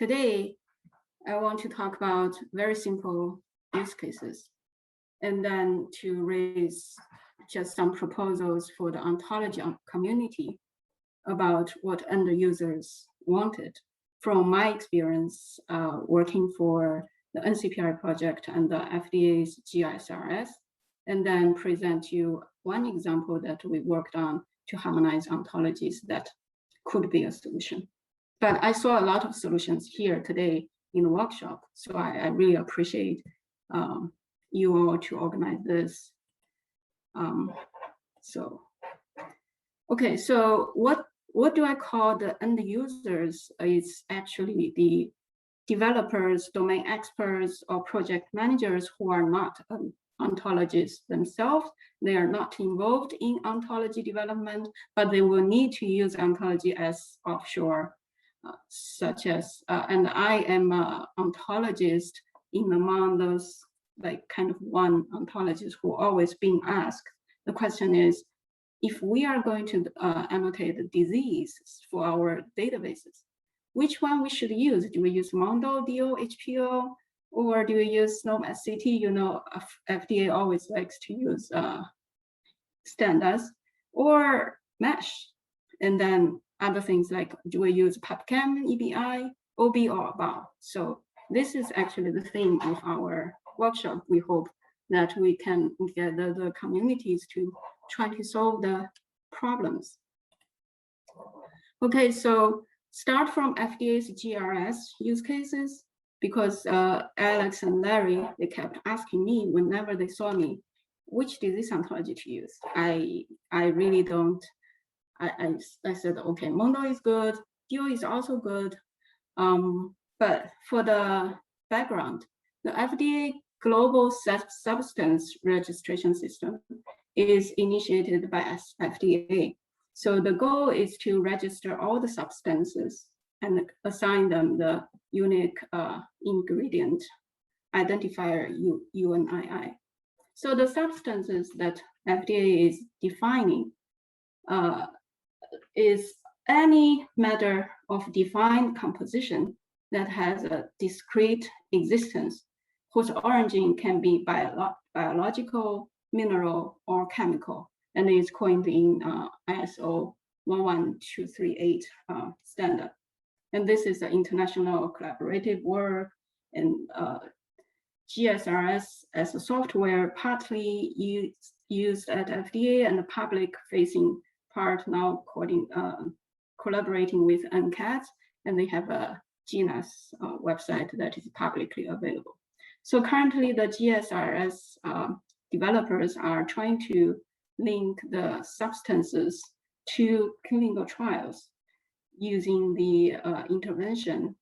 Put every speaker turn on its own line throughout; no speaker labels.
today I want to talk about very simple use cases, and then to raise just some proposals for the ontology community about what end users wanted from my experience working for the NCPI project and the FDA's GSRS, and then present you one example that we worked on to harmonize ontologies that could be a solution. But I saw a lot of solutions here today in the workshop, so I really appreciate you all to organize this. Okay, so what do I call the end users? It's actually the developers, domain experts, or project managers who are not ontologists themselves. They are not involved in ontology development, but they will need to use ontology as offshore, such as, and I am an ontologist in among those like kind of one ontologist who always being asked. The question is, if we are going to annotate the disease for our databases, which one we should use? Do we use MONDO, DO, HPO, or do we use SNOME-SCT? You know, FDA always likes to use standards, or MeSH. And then other things like, do we use PubChem, EBI, OB, or BAO? So this is actually the theme of our workshop. We hope that we can get the communities to try to solve the problems. Okay, so start from FDA's GRS use cases, because Alex and Larry, they kept asking me whenever they saw me, which disease ontology to use. I really don't, I said, okay, MONDO is good, DO is also good. But for the background, the FDA Global Substance Registration System is initiated by FDA. So the goal is to register all the substances and assign them the unique ingredient identifier UNII. So the substances that FDA is defining is any matter of defined composition that has a discrete existence, whose origin can be biological, mineral, or chemical, and is coined in ISO 11238 standard. And this is an international collaborative work, and GSRS as a software partly used at FDA, and the public-facing part now collaborating with NCAT, and they have a GNAS website that is publicly available. So currently the GSRS developers are trying to link the substances to clinical trials using the intervention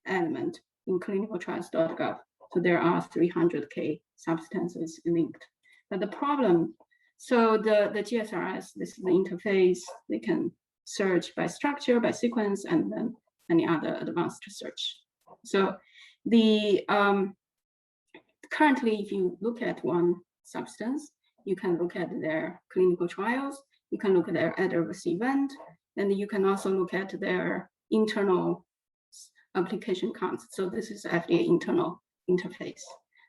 element in clinicaltrials.gov. So there are 300K substances linked. But the problem, so the GSRS, this is the interface, they can search by structure, by sequence, and then any other advanced search. So the currently, if you look at one substance, you can look at their clinical trials, you can look at their adverse event, and you can also look at their internal application counts. So this is FDA internal interface.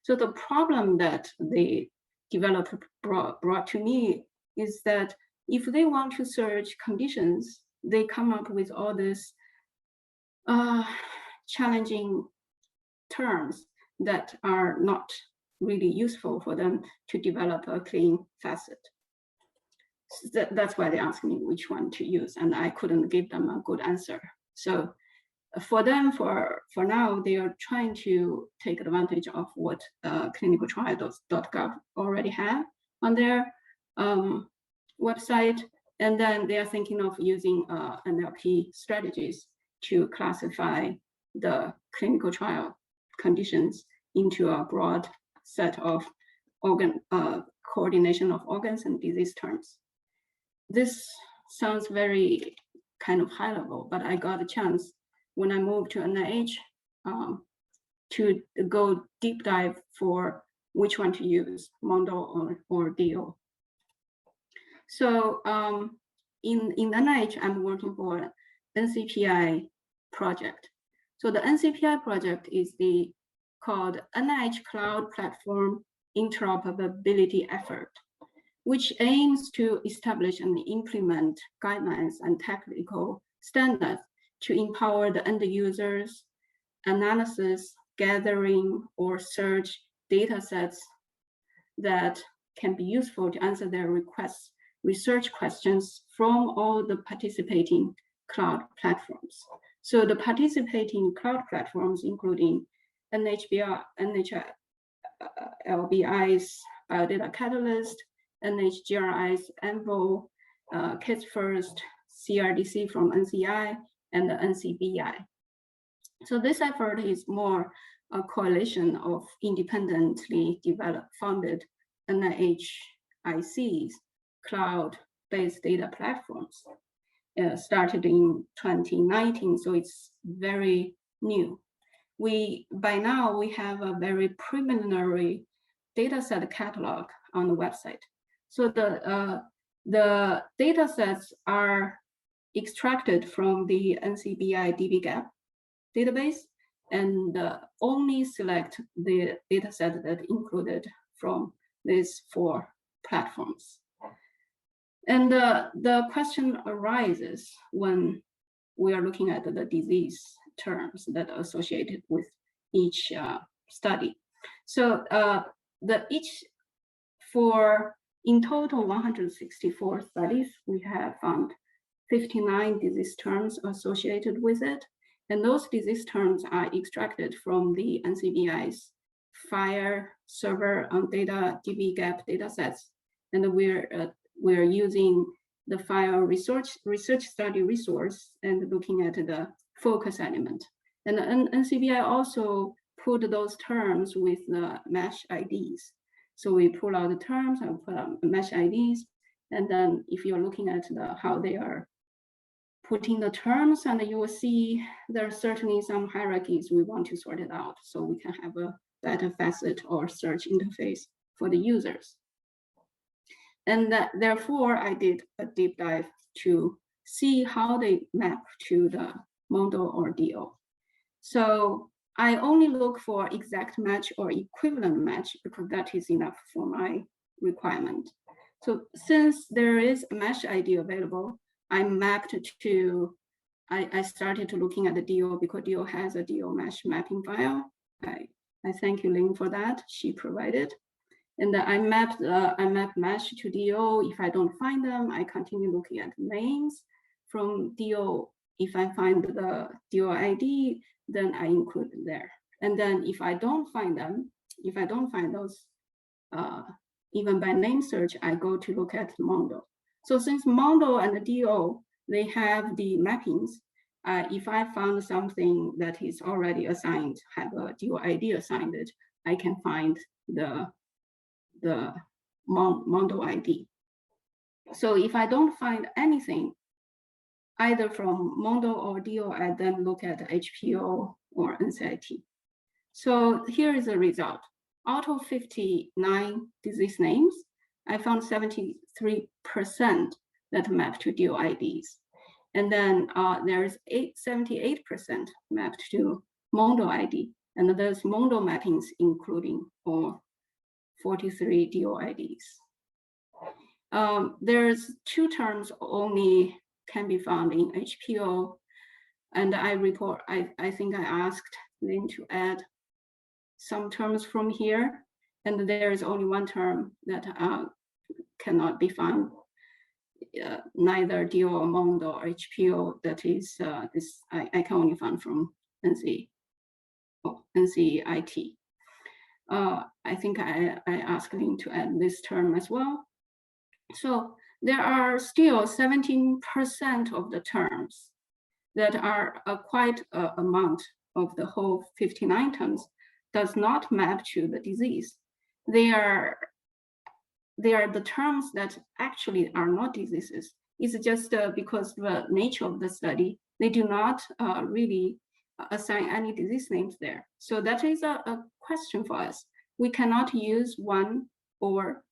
So the problem that the developer brought to me is that if they want to search conditions, they come up with all these challenging terms that are not really useful for them to develop a clean facet. So that's why they asked me which one to use, and I couldn't give them a good answer. So for them, for now, they are trying to take advantage of what clinicaltrials.gov already have on their website, and then they are thinking of using NLP strategies to classify the clinical trial conditions into a broad set of coordination of organs and disease terms. This sounds very kind of high level, but I got a chance when I moved to NIH to go deep dive for which one to use, MONDO or DO. So in NIH, I'm working for NCPI project. So the NCPI project is called NIH Cloud Platform Interoperability effort, which aims to establish and implement guidelines and technical standards to empower the end users, analysis, gathering, or search data sets that can be useful to answer their research questions from all the participating cloud platforms. So the participating cloud platforms, including NHLBI's Biodata Catalyst, NHGRI's Envo, Kids First, CRDC from NCI, and the NCPI. So this effort is more a coalition of independently funded NIHIC's cloud-based data platforms. Started in 2019, so it's very new. By now we have a very preliminary dataset catalog on the website. So the datasets are extracted from the NCPI dbGaP database and only select the dataset that included from these 4 platforms. And the question arises when we are looking at the disease terms that are associated with each study. So in total 164 studies, we have found 59 disease terms associated with it. And those disease terms are extracted from the NCPI's FHIR server on data dbGaP datasets. And we're using the FHIR research study resource and looking at the focus element. And the NCPI also put those terms with the mesh IDs. So we pull out the terms and put out mesh IDs. And then if you're looking at how they are putting the terms, and you will see there are certainly some hierarchies we want to sort it out so we can have a better facet or search interface for the users. And therefore, I did a deep dive to see how they map to the MONDO or DO. So I only look for exact match or equivalent match because that is enough for my requirement. So since there is a mesh ID available, I started to looking at the DO because DO has a DO mesh mapping file. I thank you, Lin, for that. She provided. And I map mesh to DO. If I don't find them, I continue looking at names from DO. If I find the DO ID, then I include it there. And then if I don't find them, if I don't find those, even by name search, I go to look at MONDO. So since MONDO and the DO, they have the mappings, if I found something that is already assigned, have a DO ID assigned it, I can find the MONDO ID. So if I don't find anything, either from MONDO or DO, I then look at HPO or NCIT. So here is the result. Out of 59 disease names, I found 73% that map to DO IDs. And then there's 78% mapped to MONDO ID. And there's MONDO mappings including all 43 DO IDs. There's 2 terms only can be found in HPO. And I think I asked Lin to add some terms from here. And there is only 1 term that cannot be found, neither DO or MONDO or HPO. That is this I can only find from NCIT. I think I asked Lin to add this term as well. So there are still 17% of the terms that are quite an amount of the whole 59 terms does not map to the disease. They are the terms that actually are not diseases. It's just because the nature of the study, they do not really assign any disease names there. So that is a question for us. We cannot use one or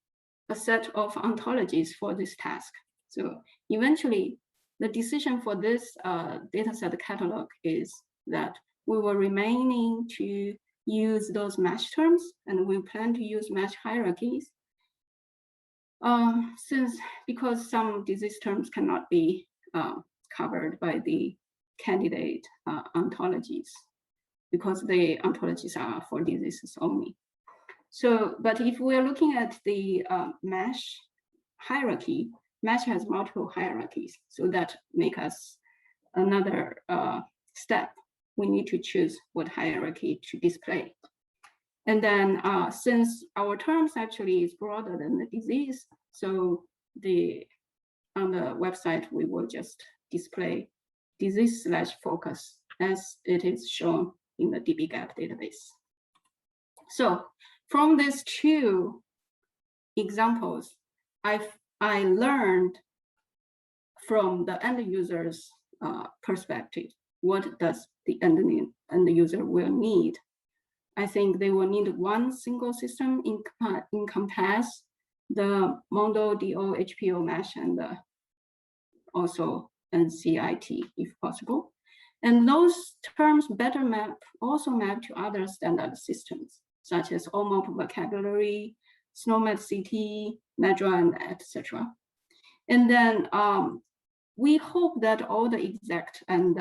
a set of ontologies for this task. So eventually, the decision for this dataset catalog is that we were remaining to use those match terms, and we plan to use match hierarchies. Because some disease terms cannot be covered by the candidate ontologies, because the ontologies are for diseases only. So, but if we're looking at the MASH hierarchy, MASH has multiple hierarchies, so that make us another step. We need to choose what hierarchy to display. And then since our terms actually is broader than the disease, so on the website, we will just display disease/focus as it is shown in the dbGaP database. So from these two examples, I learned from the end user's perspective, what does the end user will need. I think they will need one single system encompass the MONDO, DO, HPO mesh, and also NCIT if possible. And those terms better also map to other standard systems, such as OMOP vocabulary, SNOMED CT, MEDRA, and etc. And then we hope that all the exact and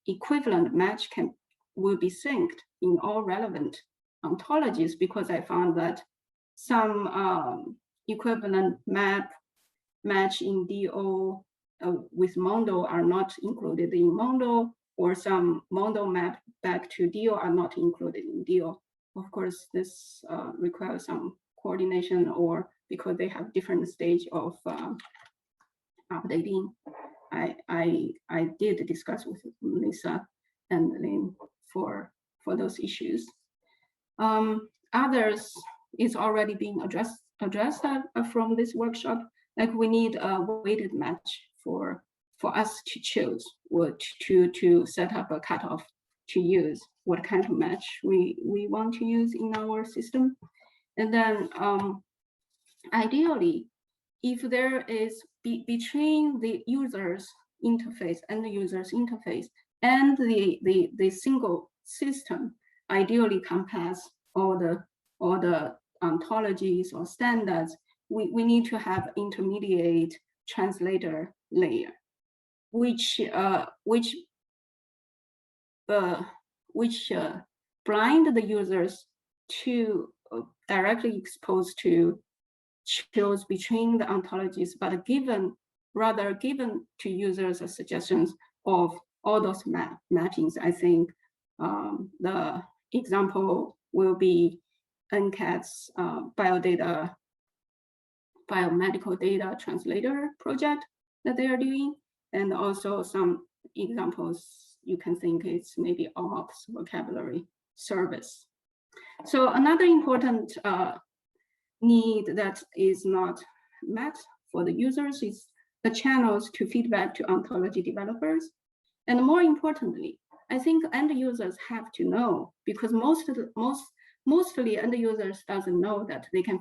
equivalent match will be synced in all relevant ontologies, because I found that some equivalent match in DO with MONDO are not included in MONDO, or some MONDO map back to DO are not included in DO. Of course, this requires some coordination, or because they have different stage of updating. I did discuss with Lisa and Lin for those issues. Others is already being addressed from this workshop. Like we need a weighted match for us to choose what to set up a cutoff to use, what kind of match we want to use in our system. And then ideally, if there is between the user's interface and the user's interface and the single system, ideally compass all the ontologies or standards, we need to have intermediate translator layer, which blind the users to directly exposed to choose between the ontologies, but rather given to users suggestions of all those mappings. I think the example will be NCAT's biomedical data translator project that they are doing, and also some examples you can think it's maybe OMOP's vocabulary service. So another important need that is not met for the users is the channels to feedback to ontology developers. And more importantly, I think end users have to know, because mostly end users doesn't know that they can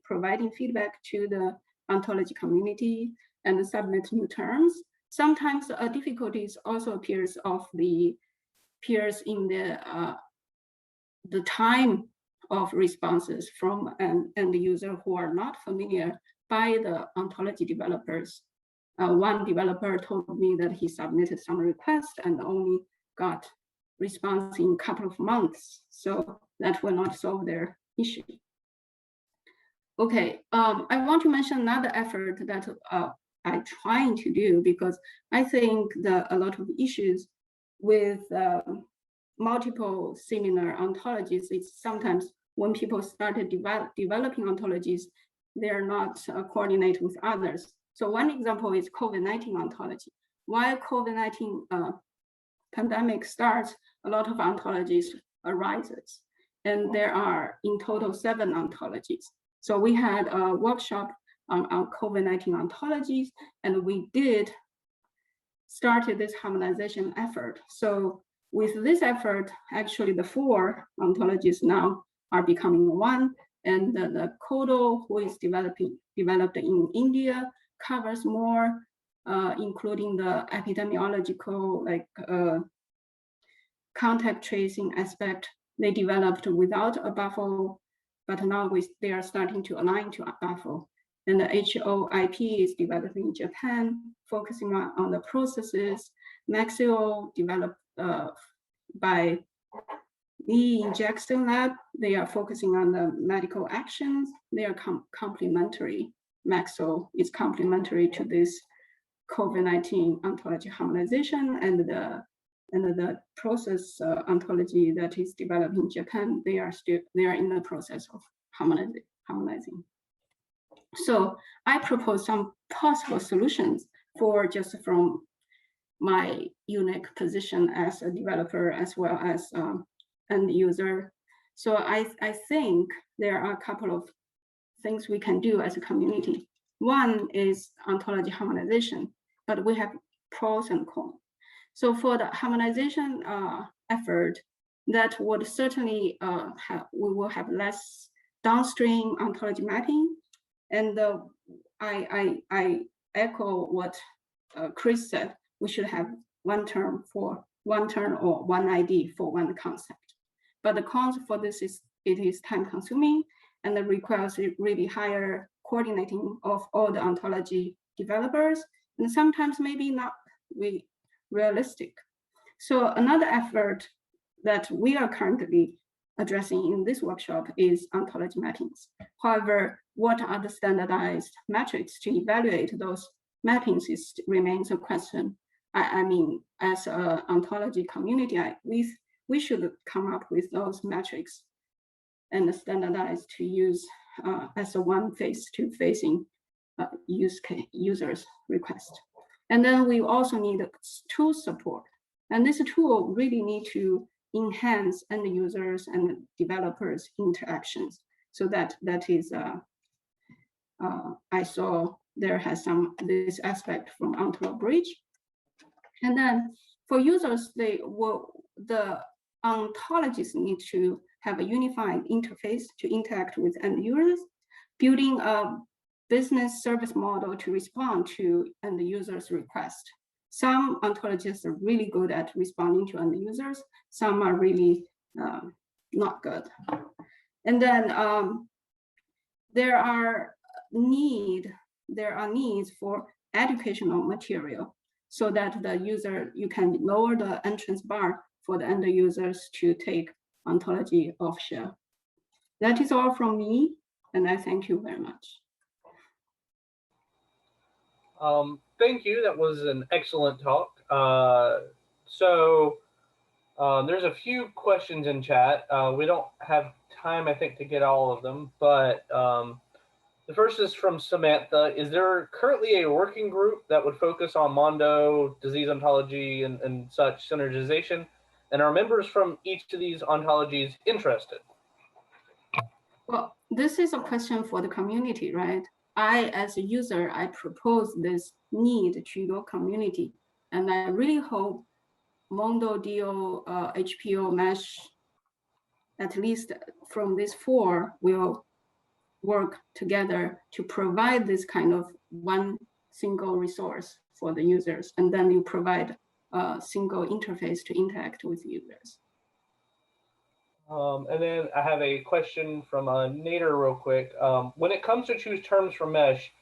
providing feedback to the ontology community and submit new terms. Sometimes difficulties also appears in the time of responses from an end user who are not familiar by the ontology developers. One developer told me that he submitted some requests and only got response in a couple of months. So that will not solve their issue. Okay, I want to mention another effort that I'm trying to do, because I think a lot of issues with multiple similar ontologies, it's sometimes when people started developing ontologies, they are not coordinated with others. So one example is COVID-19 ontology. While COVID-19 pandemic starts, a lot of ontologies arises, and there are in total 7 ontologies. So we had a workshop on COVID-19 ontologies, and we started this harmonization effort. So with this effort, actually the 4 ontologies now are becoming one, and the CODO, who is developed in India, covers more, including the epidemiological contact tracing aspect they developed without a buffer, but now they are starting to align to a buffer. And the HOIP is developed in Japan, focusing on the processes. Maxio developed by the Jackson Lab, they are focusing on the medical actions. They are complementary. Maxo is complementary to this COVID-19 ontology harmonization, and the process ontology that is developed in Japan. They are in the process of harmonizing. So I propose some possible solutions for just from my unique position as a developer as well as end user. So I think there are a couple of things we can do as a community. One is ontology harmonization, but we have pros and cons. So for the harmonization effort, that would certainly we will have less downstream ontology mapping. And I echo what Chris said. We should have one term or one ID for one concept. But the cons for this is it is time consuming and it requires really higher coordinating of all the ontology developers, and sometimes maybe not really realistic. So another effort that we are currently addressing in this workshop is ontology mappings. However, what are the standardized metrics to evaluate those mappings remains a question. I mean, as an ontology community, we should come up with those metrics and standardize to use as a one face-to-facing users request. And then we also need tool support. And this tool really need to enhance end users and developers interactions. So that is, I saw there has this aspect from Ontolo Bridge. And then for users, the ontologies need to have a unified interface to interact with end users, building a business service model to respond to end users' request. Some ontologists are really good at responding to end users. Some are really not good. And then there are needs for educational material so that you can lower the entrance bar for the end users to take ontology offshore. That is all from me, and I thank you very much.
Thank you. That was an excellent talk. There's a few questions in chat. We don't have time, I think, to get all of them, but the first is from Samantha. Is there currently a working group that would focus on MONDO, disease ontology, and such synergization? And are members from each of these ontologies interested?
Well, this is a question for the community, right? I, as a user, I propose this need to your community. And I really hope MONDO, DO, HPO, MESH, at least from these four, will work together to provide this kind of one single resource for the users. And then you provide a single interface to interact with users.
And then I have a question from Nader real quick. When it comes to choose terms for mesh,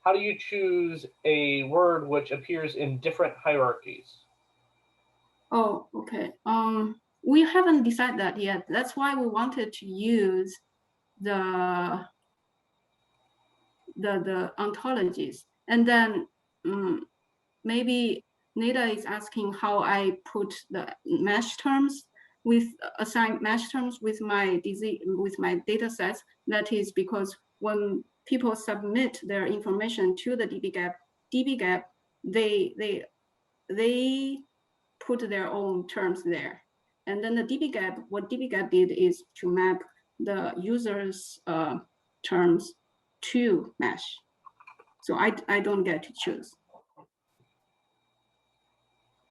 how do you choose a word which appears in different hierarchies?
Oh, okay. We haven't decided that yet. That's why we wanted to use the ontologies. And then maybe Neda is asking how I put the mesh terms assign mesh terms with my data sets. That is because when people submit their information to the dbGaP, they put their own terms there. And then what dbGaP did is to map the user's terms to mesh. So I don't get to choose.